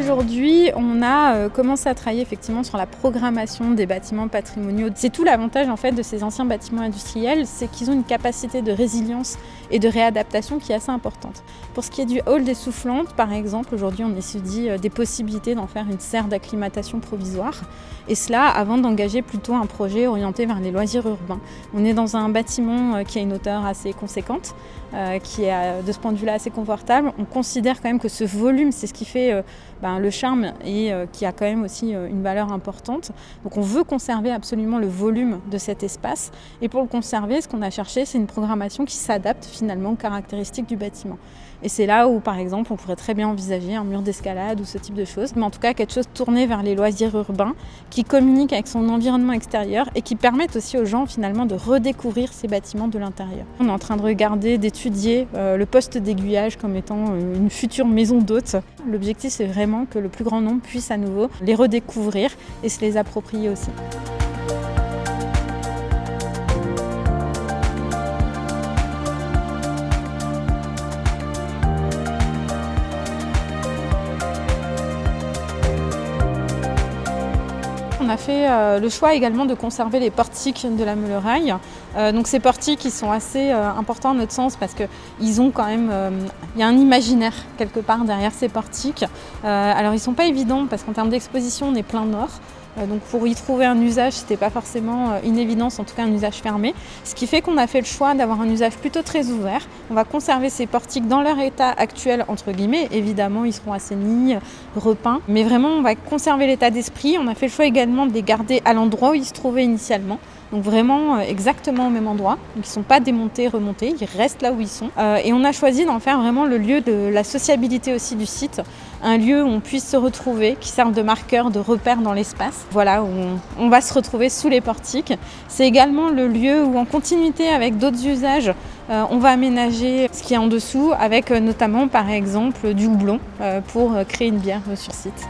Aujourd'hui, on a commencé à travailler effectivement sur la programmation des bâtiments patrimoniaux. C'est tout l'avantage en fait de ces anciens bâtiments industriels, c'est qu'ils ont une capacité de résilience et de réadaptation qui est assez importante. Pour ce qui est du hall des Soufflantes, par exemple, aujourd'hui on étudie des possibilités d'en faire une serre d'acclimatation provisoire. Et cela avant d'engager plutôt un projet orienté vers les loisirs urbains. On est dans un bâtiment qui a une hauteur assez conséquente, qui est de ce point de vue-là assez confortable. On considère quand même que ce volume, c'est ce qui fait le charme et qui a quand même aussi une valeur importante. Donc on veut conserver absolument le volume de cet espace. Et pour le conserver, ce qu'on a cherché, c'est une programmation qui s'adapte finalement aux caractéristiques du bâtiment. Et c'est là où, par exemple, on pourrait très bien envisager un mur d'escalade ou ce type de choses. Mais en tout cas, quelque chose tourné vers les loisirs urbains, qui communique avec son environnement extérieur et qui permettent aussi aux gens finalement de redécouvrir ces bâtiments de l'intérieur. On est en train de regarder, d'étudier le poste d'aiguillage comme étant une future maison d'hôtes. L'objectif, c'est vraiment que le plus grand nombre puisse à nouveau les redécouvrir et se les approprier aussi. On a fait le choix également de conserver les portiques de la Meuleraye. Donc ces portiques ils sont assez importants à notre sens parce qu'ils ont quand même, il y a un imaginaire quelque part derrière ces portiques. Alors ils ne sont pas évidents parce qu'en termes d'exposition on est plein nord. Donc pour y trouver un usage, c'était pas forcément une évidence, en tout cas un usage fermé. Ce qui fait qu'on a fait le choix d'avoir un usage plutôt très ouvert. On va conserver ces portiques dans leur état actuel, entre guillemets. Évidemment, ils seront assainis, repeints. Mais vraiment, on va conserver l'état d'esprit. On a fait le choix également de les garder à l'endroit où ils se trouvaient initialement. Donc vraiment exactement au même endroit. Donc ils ne sont pas démontés, remontés, ils restent là où ils sont. Et on a choisi d'en faire vraiment le lieu de la sociabilité aussi du site. Un lieu où on puisse se retrouver, qui serve de marqueur, de repère dans l'espace. Voilà, où on va se retrouver sous les portiques. C'est également le lieu où, en continuité avec d'autres usages, on va aménager ce qui est en dessous, avec notamment par exemple du houblon pour créer une bière sur site.